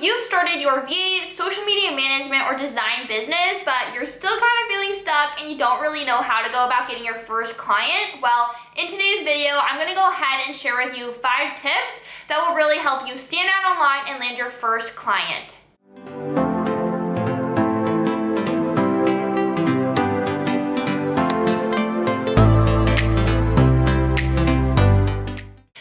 you've started your VA, social media management, or design business, but you're still kind of feeling stuck and you don't really know how to go about getting your first client. Well, in today's video, I'm gonna go ahead and share with you 5 tips that will really help you stand out online and land your first client.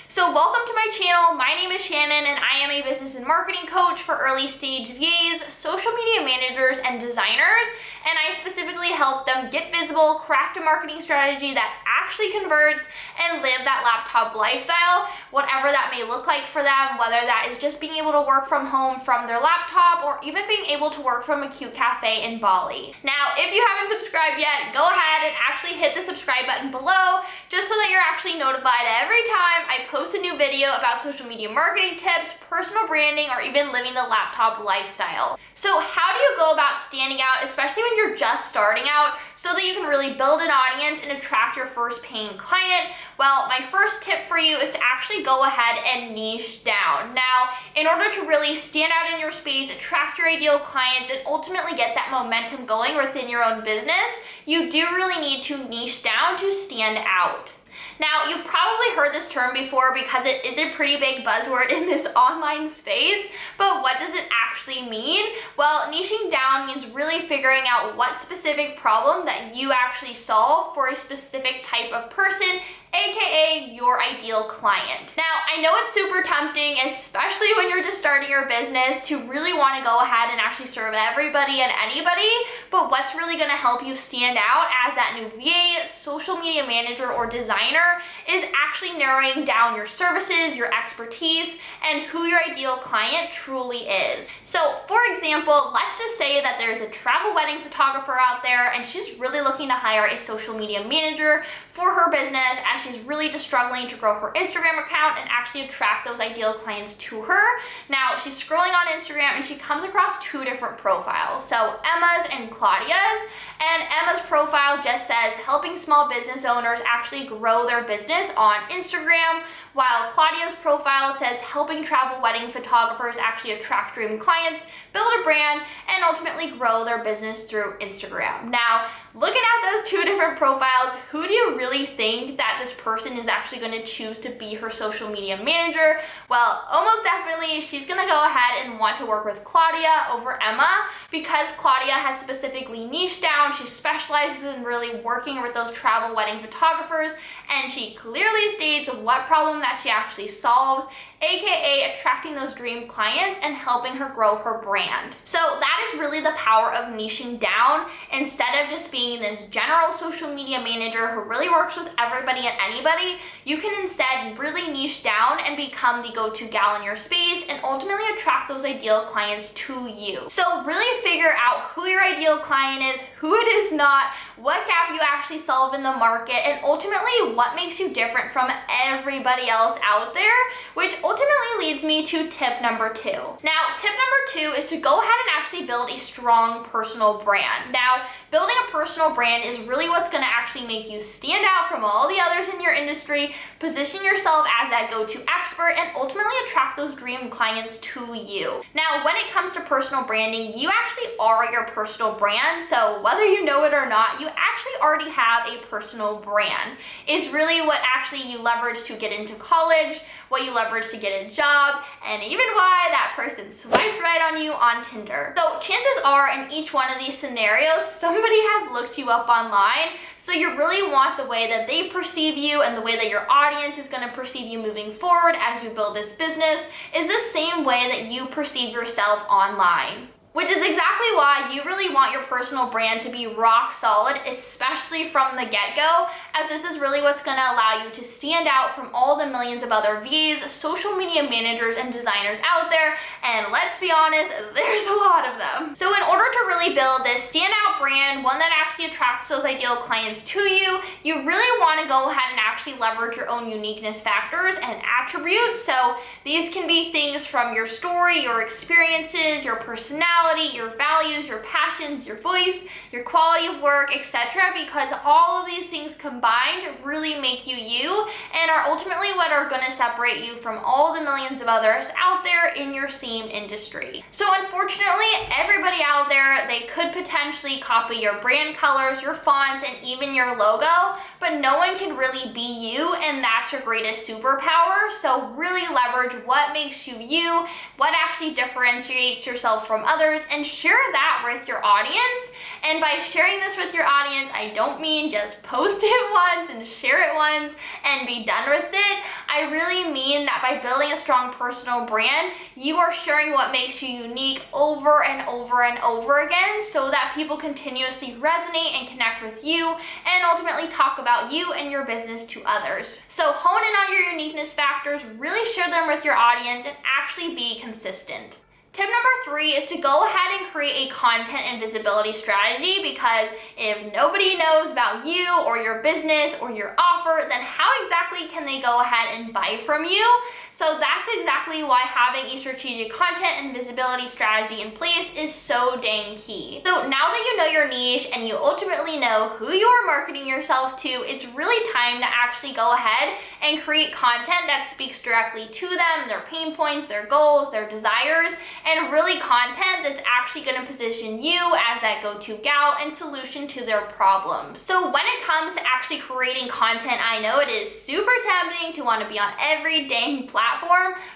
So welcome to my channel. My name is Shannon and I am a business and marketing coach for early stage VAs, social media managers, and designers. And I specifically help them get visible, craft a marketing strategy that actually converts, and live that laptop lifestyle, whatever that may look like for them, whether that is just being able to work from home from their laptop or even being able to work from a cute cafe in Bali. Now, if you haven't subscribed yet, go ahead and actually hit the subscribe button below just so that you're actually notified every time I post a new video about social media marketing tips, personal branding, or even living the laptop lifestyle. So how do you go about standing out, especially when you're just starting out, so that you can really build an audience and attract your first paying client? Well, my first tip for you is to actually go ahead and niche down. Now, in order to really stand out in your space, attract your ideal clients, and ultimately get that momentum going within your own business, you do really need to niche down to stand out. Now, you've probably heard this term before because it is a pretty big buzzword in this online space, but what does it actually mean? Well, niching down means really figuring out what specific problem that you actually solve for a specific type of person, aka your ideal client. Now, I know it's super tempting, especially when you're just starting your business, to really want to go ahead and actually serve everybody and anybody, but what's really going to help you stand out as that new VA, social media manager, or designer is actually narrowing down your services, your expertise, and who your ideal client truly is. So, for example, let's just say that there's a travel wedding photographer out there and she's really looking to hire a social media manager for her business, as she's really just struggling to grow her Instagram account and actually attract those ideal clients to her. Now, she's scrolling on Instagram and she comes across 2 different profiles, so Emma's and Claudia's. And Emma's profile just says helping small business owners actually grow their business on Instagram, while Claudia's profile says helping travel wedding photographers actually attract dream clients, build a brand, and ultimately grow their business through Instagram. Now, looking at those 2 different profiles, who do you really think that this person is actually going to choose to be her social media manager? Well, almost definitely she's going to go ahead and want to work with Claudia over Emma, because Claudia has specifically niched down. She specializes in really working with those travel wedding photographers, and she clearly states what problem that she actually solves, aka attracting those dream clients and helping her grow her brand. So that is really the power of niching down. Instead of just being this general social media manager who really works with everybody and anybody, you can instead really niche down and become the go-to gal in your space and ultimately attract those ideal clients to you. So really figure out who your ideal client is, who it is not, what gap you actually solve in the market, and ultimately what makes you different from everybody else out there, which ultimately leads me to tip number 2. Now, tip number 2 is to go ahead and actually build a strong personal brand. Now, building a personal brand is really what's going to actually make you stand out from all the others in your industry, position yourself as that go-to expert, and ultimately attract those dream clients to you. Now, when it comes to personal branding, you actually are your personal brand, so whether you know it or not, you actually already have a personal brand. It's really what actually you leverage to get into college, what you leverage to get a job, and even why that person swiped right on you on Tinder. So chances are in each one of these scenarios, somebody has looked you up online, so you really want the way that they perceive you and the way that your audience is going to perceive you moving forward as you build this business is the same way that you perceive yourself online. Which is exactly why you really want your personal brand to be rock solid, especially from the get-go, as this is really what's going to allow you to stand out from all the millions of other VAs, social media managers, and designers out there, and let's be honest, there's a lot of them. So in order to really build this standout brand, one that actually attracts those ideal clients to you, you really want to go ahead and actually leverage your own uniqueness factors and attributes. So these can be things from your story, your experiences, your personality, personality, your values, your passions, your voice, your quality of work, etc. Because all of these things combined really make you you and are ultimately what are going to separate you from all the millions of others out there in your same industry. So unfortunately, everybody out there, they could potentially copy your brand colors, your fonts, and even your logo, but no one can really be you, and that's your greatest superpower. So really leverage what makes you you, what actually differentiates yourself from others, and share that with your audience. And by sharing this with your audience, I don't mean just post it once and share it once and be done with it. I really mean that by building a strong personal brand, you are sharing what makes you unique over and over and over again, so that people continuously resonate and connect with you and ultimately talk about you and your business to others. So hone in on your uniqueness factors, really share them with your audience, and actually be consistent. Tip number 3 is to go ahead and create a content and visibility strategy, because if nobody knows about you or your business or your offer, then how exactly can they go ahead and buy from you? So that's exactly why having a strategic content and visibility strategy in place is so dang key. So now that you know your niche and you ultimately know who you are marketing yourself to, it's really time to actually go ahead and create content that speaks directly to them, their pain points, their goals, their desires, and really content that's actually going to position you as that go-to gal and solution to their problems. So when it comes to actually creating content, I know it is super tempting to want to be on every dang platform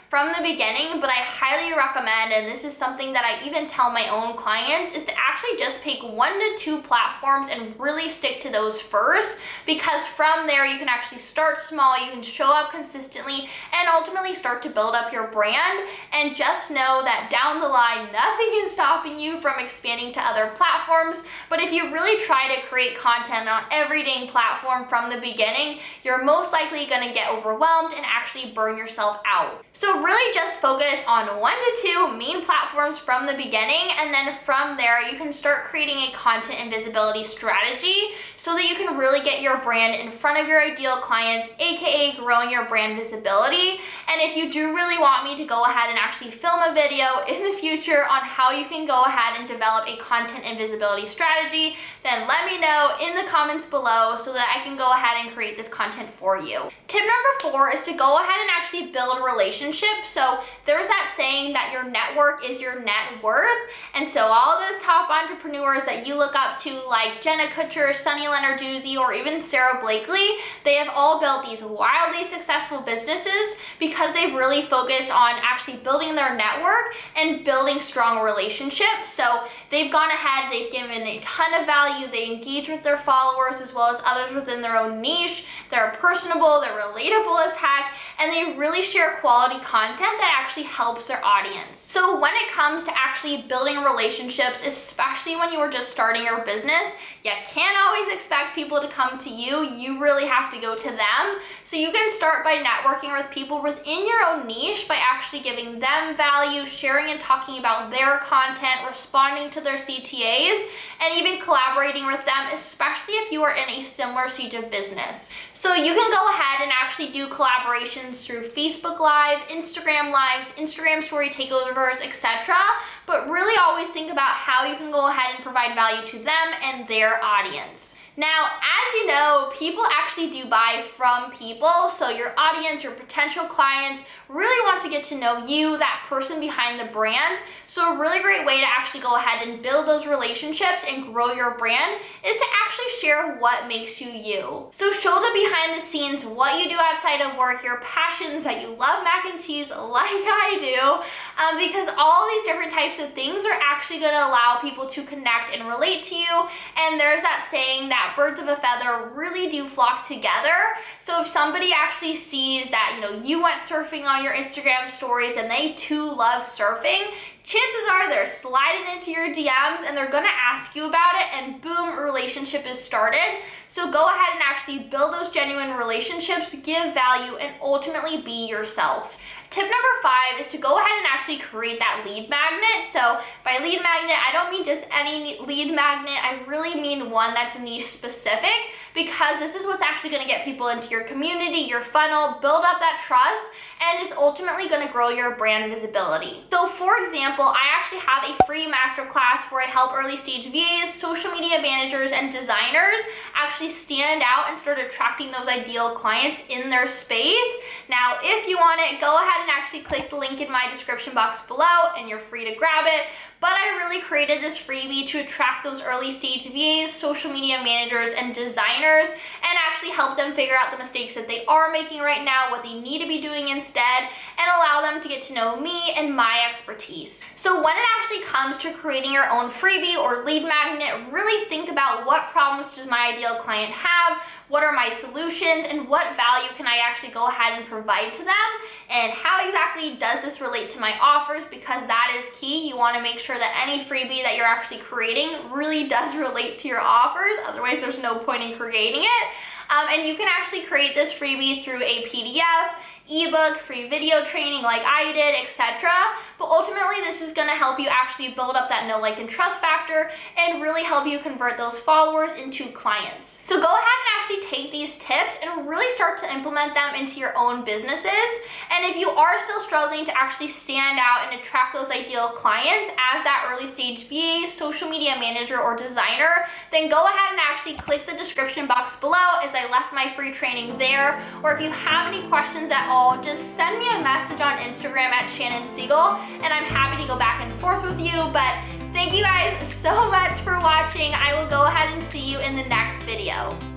from the beginning, but I highly recommend, and this is something that I even tell my own clients, is to actually just pick 1 to 2 platforms and really stick to those first, because from there you can actually start small, you can show up consistently, and ultimately start to build up your brand. And just know that down the line, nothing is stopping you from expanding to other platforms. But if you really try to create content on every dang platform from the beginning, you're most likely going to get overwhelmed and actually burn yourself out. So really just focus on 1 to 2 main platforms from the beginning, and then from there you can start creating a content and visibility strategy so that you can really get your brand in front of your ideal clients, aka growing your brand visibility. And if you do really want me to go ahead and actually film a video in the future on how you can go ahead and develop a content and visibility strategy, then let me know in the comments below so that I can go ahead and create this content for you. Tip number 4 is to go ahead and actually build relationships. So there's that saying that your network is your net worth. And so all those top entrepreneurs that you look up to, like Jenna Kutcher, Sunny Lenarduzzi, or even Sarah Blakely, they have all built these wildly successful businesses because they've really focused on actually building their network and building strong relationships. So they've gone ahead, they've given a ton of value, they engage with their followers as well as others within their own niche. They're personable, they're relatable as heck, and they really share quality content that actually helps their audience. So when it comes to actually building relationships, especially when you are just starting your business, you can't always expect people to come to you. You really have to go to them. So you can start by networking with people within your own niche by actually giving them value, sharing and talking about their content, responding to their CTAs, and even collaborating with them, especially if you are in a similar stage of business. So you can go ahead and actually do collaborations through Facebook Live, Instagram Lives, Instagram Story Takeovers, etc. But really always think about how you can go ahead and provide value to them and their audience. Now, as you know, people actually do buy from people, so your audience, your potential clients really want to get to know you, that person behind the brand. So a really great way to actually go ahead and build those relationships and grow your brand is to actually share what makes you you. So show the behind the scenes, what you do outside of work, your passions, that you love mac and cheese like I do, because all these different types of things are actually going to allow people to connect and relate to you. And there's that saying that birds of a feather really do flock together. So if somebody actually sees that, you went surfing on your Instagram stories and they too love surfing, chances are they're sliding into your DMs and they're gonna ask you about it, and boom, a relationship is started. So go ahead and actually build those genuine relationships, give value, and ultimately be yourself. Tip number 5 is to go ahead and actually create that lead magnet. So by lead magnet, I don't mean just any lead magnet. I really mean one that's niche specific, because this is what's actually going to get people into your community, your funnel, build up that trust, and is ultimately going to grow your brand visibility. So for example, I actually have a free masterclass where I help early stage VAs, social media managers, and designers actually stand out and start attracting those ideal clients in their space. Now, if you want it, go ahead and actually click the link in my description box below and you're free to grab it. But I really created this freebie to attract those early stage VAs, social media managers, and designers, and actually help them figure out the mistakes that they are making right now, what they need to be doing instead, and allow them to get to know me and my expertise. So when it actually comes to creating your own freebie or lead magnet, really think about what problems does my ideal client have, what are my solutions, and what value can I actually go ahead and provide to them, and how exactly does this relate to my offers, because that is key. You want to make sure that any freebie that you're actually creating really does relate to your offers, otherwise there's no point in creating it. And you can actually create this freebie through a PDF, ebook, free video training like I did, etc. But ultimately, this is going to help you actually build up that know, like, and trust factor and really help you convert those followers into clients. So go ahead and actually take these tips and really start to implement them into your own businesses. And if you are still struggling to actually stand out and attract those ideal clients as that early stage VA, social media manager, or designer, then go ahead and actually click the description box below, as I left my free training there. Or if you have any questions at all, just send me a message on Instagram at Shannon Segall, and I'm happy to go back and forth with you. But thank you guys so much for watching. I will go ahead and see you in the next video.